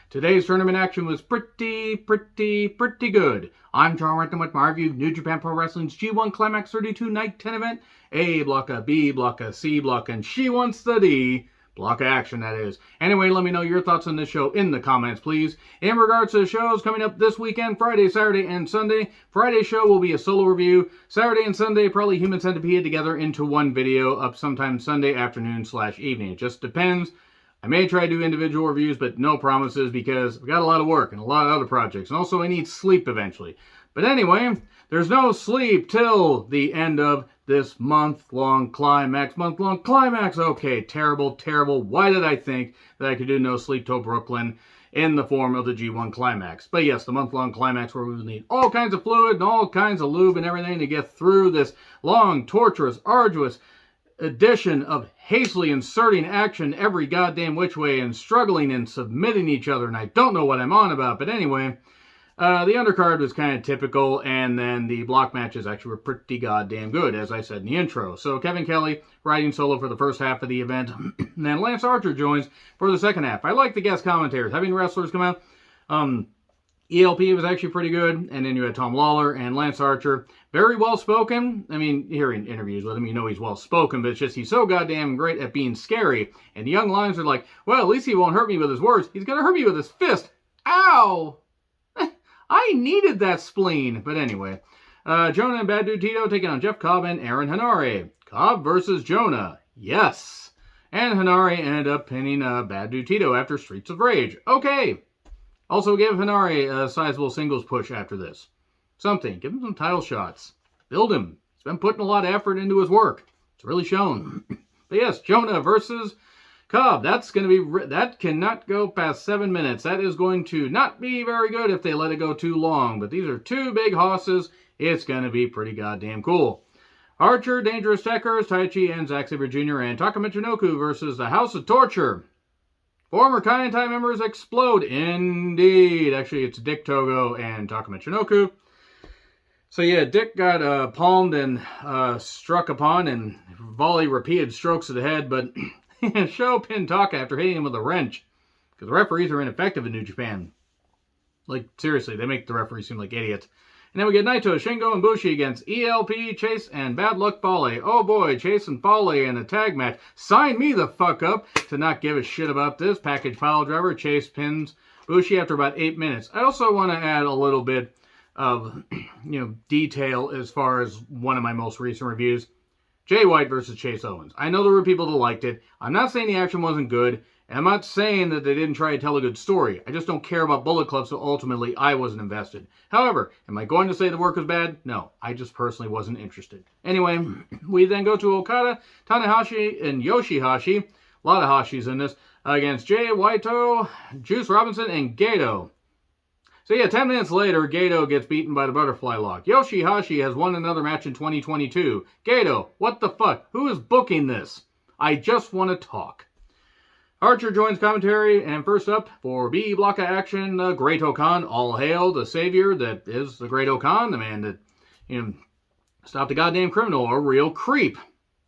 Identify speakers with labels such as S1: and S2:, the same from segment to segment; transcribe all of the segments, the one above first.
S1: Today's tournament action was pretty good. I'm John Renton with my review of New Japan Pro Wrestling's G1 Climax 32 Night 10 event. A block of B, block of C, block, and she wants the D. Block of action, that is. Anyway, let me know your thoughts on this show in the comments, please. In regards to the shows coming up this weekend, Friday, Saturday, and Sunday, Friday's show will be a solo review. Saturday and Sunday, probably Human Centipede together into one video up sometime Sunday afternoon/evening. It just depends. I may try to do individual reviews, but no promises because I've got a lot of work and a lot of other projects. And also I need sleep eventually. But anyway, there's no sleep till the end of this month-long climax. Okay, terrible. Why did I think that I could do no sleep till Brooklyn in the form of the G1 climax? But yes, the month-long climax where we will need all kinds of fluid and all kinds of lube and everything to get through this long, torturous, arduous edition of hastily inserting action every goddamn which way and struggling and submitting each other, and I don't know what I'm on about, but anyway, the undercard was kind of typical, and then the block matches actually were pretty goddamn good, as I said in the intro. So Kevin Kelly riding solo for the first half of the event, and then Lance Archer joins for the second half. I like the guest commentators, having wrestlers come out. ELP was actually pretty good, and then you had Tom Lawler and Lance Archer. Very well spoken. I mean, hearing interviews with him, you know he's well spoken, but it's just he's so goddamn great at being scary. And the young lions are like, well, at least he won't hurt me with his words. He's going to hurt me with his fist. Ow! I needed that spleen. But anyway, Jonah and Bad Dude Tito taking on Jeff Cobb and Aaron Henare. Cobb versus Jonah. Yes. And Henare ended up pinning Bad Dude Tito after Streets of Rage. Okay. Also give Henare a sizable singles push after this. Something. Give him some title shots. Build him. He's been putting a lot of effort into his work. It's really shown. But yes, Jonah versus Cobb. That's going to be... That cannot go past 7 minutes. That is going to not be very good if they let it go too long. But these are two big hosses. It's going to be pretty goddamn cool. Archer, Dangerous Tekkers, Taichi, and Zack Sabre Jr. and Taka Michinoku versus the House of Torture. Former Kaientai members explode. Indeed. Actually, it's Dick Togo and Taka Michinoku. So yeah, Dick got palmed and struck upon and volley repeated strokes to the head, but Sho pinned Taka after hitting him with a wrench. Because the referees are ineffective in New Japan. Like, seriously, they make the referees seem like idiots. And then we get Naito, Shingo, and Bushi against ELP, Chase, and Bad Luck Fale. Oh boy, Chase and Fale in a tag match. Sign me the fuck up to not give a shit about this. Package pile driver, Chase pins Bushi after about 8 minutes. I also want to add a little bit of, detail as far as one of my most recent reviews. Jay White versus Chase Owens. I know there were people that liked it. I'm not saying the action wasn't good. And I'm not saying that they didn't try to tell a good story. I just don't care about Bullet Club, so ultimately I wasn't invested. However, am I going to say the work was bad? No, I just personally wasn't interested. Anyway, we then go to Okada, Tanahashi, and Yoshihashi. A lot of Hashis in this. Against Jay Whiteo, Juice Robinson, and Goto. So yeah, 10 minutes later, Goto gets beaten by the Butterfly Lock. Yoshihashi has won another match in 2022. Goto, what the fuck? Who is booking this? I just want to talk. Archer joins commentary, and first up for B block of action, Great Okan. All hail the savior that is the Great Okan, the man that stopped a goddamn criminal, a real creep.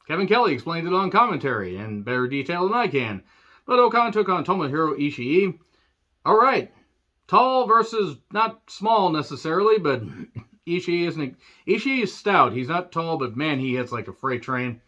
S1: Kevin Kelly explained it on commentary in better detail than I can. But Okan took on Tomohiro Ishii. Alright, tall versus not small necessarily, but Ishii is stout. He's not tall, but man, he hits like a freight train.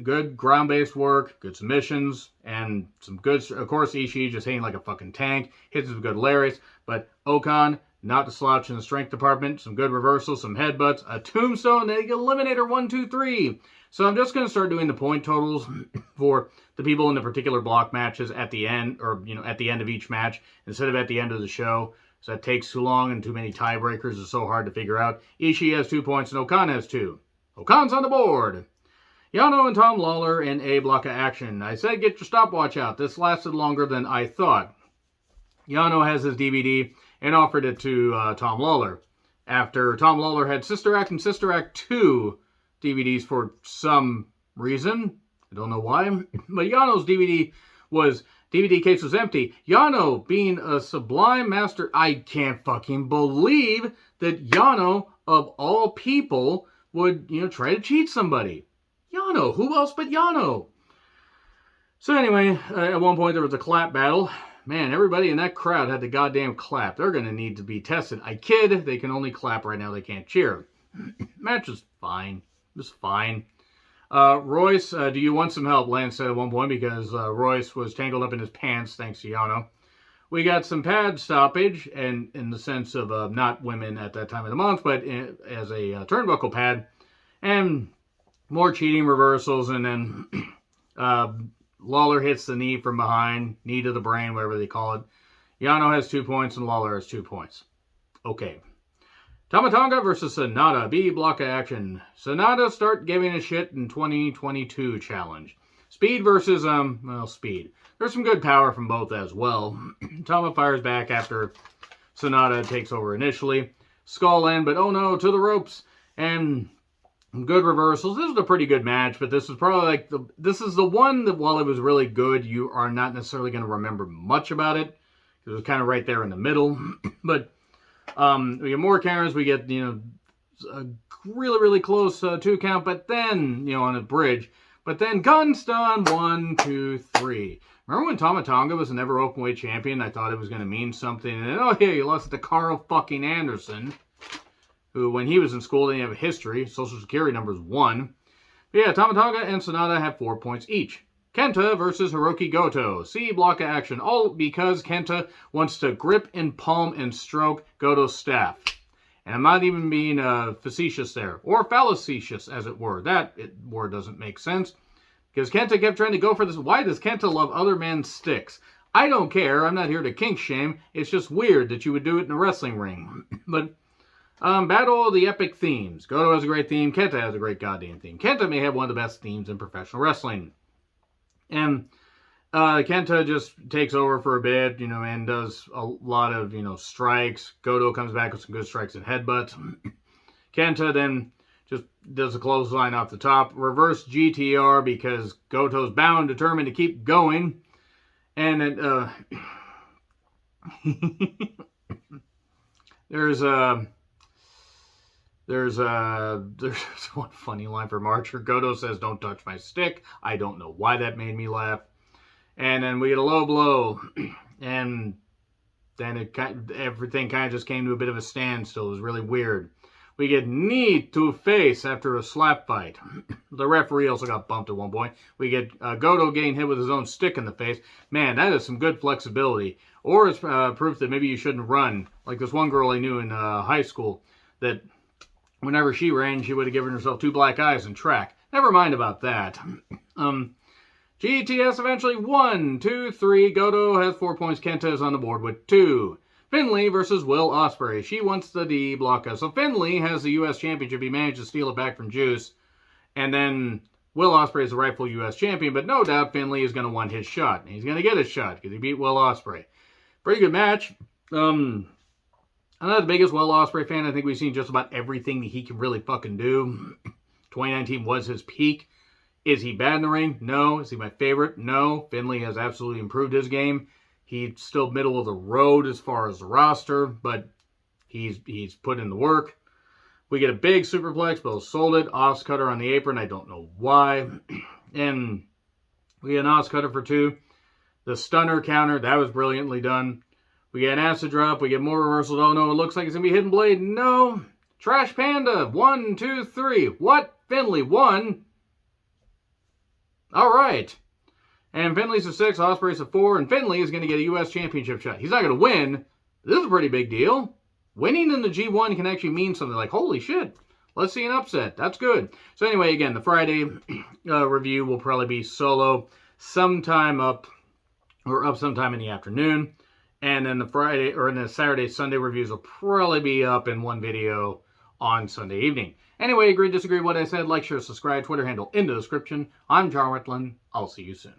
S1: Good ground-based work, good submissions, and some good, of course, Ishii just hitting like a fucking tank, hits with good lariats, but Okan, not to slouch in the strength department, some good reversals, some headbutts, a tombstone, the Eliminator 1, 2, 3. So I'm just going to start doing the point totals for the people in the particular block matches at the end, or, at the end of each match, instead of at the end of the show. So that takes too long and too many tiebreakers. It's so hard to figure out. Ishii has 2 points and Okan has 2. Okan's on the board. Yano and Tom Lawler in a block of action. I said get your stopwatch out. This lasted longer than I thought. Yano has his DVD and offered it to Tom Lawler. After Tom Lawler had Sister Act and Sister Act 2 DVDs for some reason. I don't know why. But Yano's DVD case was empty. Yano, being a sublime master, I can't fucking believe that Yano, of all people, would, try to cheat somebody. Yano, who else but Yano? So anyway, at one point there was a clap battle man, everybody in that crowd had the goddamn clap. They're going to need to be tested. I kid, they can only clap right now. They can't cheer. Match was fine. It was fine. Royce, do you want some help? Lance said at one point because Royce was tangled up in his pants, thanks to Yano. We got some pad stoppage, and in the sense of not women at that time of the month, but as a turnbuckle pad, and more cheating reversals, and then Lawler hits the knee from behind, knee to the brain, whatever they call it. Yano has 2 points, and Lawler has 2 points. Okay. Tama Tonga versus Sonata, B block of action. Sonata start giving a shit in 2022 challenge. Speed versus, speed. There's some good power from both as well. Tama fires back after Sonata takes over initially. Skull end, but oh no, to the ropes. And good reversals. This was a pretty good match, but this is probably like this is the one that while it was really good, you are not necessarily going to remember much about it. It was kind of right there in the middle. But we get more counters. We get, a really, really close 2 count, but then, on a bridge. But then gun stun, 1, 2, 3. Remember when Tama Tonga was a never openweight champion? I thought it was going to mean something. And then, oh, yeah, you lost it to Carl fucking Anderson, who, when he was in school, didn't have a history. Social Security number's 1. But yeah, Tama Tonga and Sonata have 4 points each. Kenta versus Hiroki Goto. C block of action. All because Kenta wants to grip and palm and stroke Goto's staff. And I'm not even being facetious there. Or facetious, as it were. That word doesn't make sense. Because Kenta kept trying to go for this. Why does Kenta love other men's sticks? I don't care. I'm not here to kink shame. It's just weird that you would do it in a wrestling ring. But battle of the epic themes. Goto has a great theme. Kenta has a great goddamn theme. Kenta may have one of the best themes in professional wrestling. And Kenta just takes over for a bit, and does a lot of, strikes. Goto comes back with some good strikes and headbutts. Kenta then just does a clothesline off the top. Reverse GTR because Goto's bound, determined to keep going. And it, there's one funny line from Archer. Goto says, "Don't touch my stick." I don't know why that made me laugh. And then we get a low blow. And then everything kind of just came to a bit of a standstill. It was really weird. We get knee to face after a slap fight. The referee also got bumped at one point. We get Goto getting hit with his own stick in the face. Man, that is some good flexibility. Or it's proof that maybe you shouldn't run. Like this one girl I knew in high school that whenever she ran, she would have given herself 2 black eyes in track. Never mind about that. GTS eventually 1, 2, 3. Goto has 4 points. Kenta is on the board with 2. Finley versus Will Ospreay. She wants the D block. So Finley has the U.S. Championship. He managed to steal it back from Juice. And then Will Ospreay is the rightful U.S. Champion. But no doubt Finley is going to want his shot. And he's going to get his shot because he beat Will Ospreay. Pretty good match. I'm not the biggest Will Ospreay fan. I think we've seen just about everything that he can really fucking do. 2019 was his peak. Is he bad in the ring? No. Is he my favorite? No. Finley has absolutely improved his game. He's still middle of the road as far as the roster, but he's put in the work. We get a big superplex. Bill sold it. Os cutter on the apron. I don't know why. And we get an Os cutter for 2. The stunner counter. That was brilliantly done. We get an acid drop. We get more reversals. Oh, no. It looks like it's going to be Hidden Blade. No. Trash Panda. 1, 2, 3. What? Finley 1? All right. And Finley's a 6, Ospreay's a 4, and Finley is going to get a U.S. Championship shot. He's not going to win. This is a pretty big deal. Winning in the G1 can actually mean something like, holy shit, let's see an upset. That's good. So anyway, again, the Friday review will probably be solo sometime up sometime in the afternoon. And then the Saturday, Sunday reviews will probably be up in one video on Sunday evening. Anyway, agree, disagree with what I said, like, share, subscribe, Twitter handle in the description. I'm John Whitland. I'll see you soon.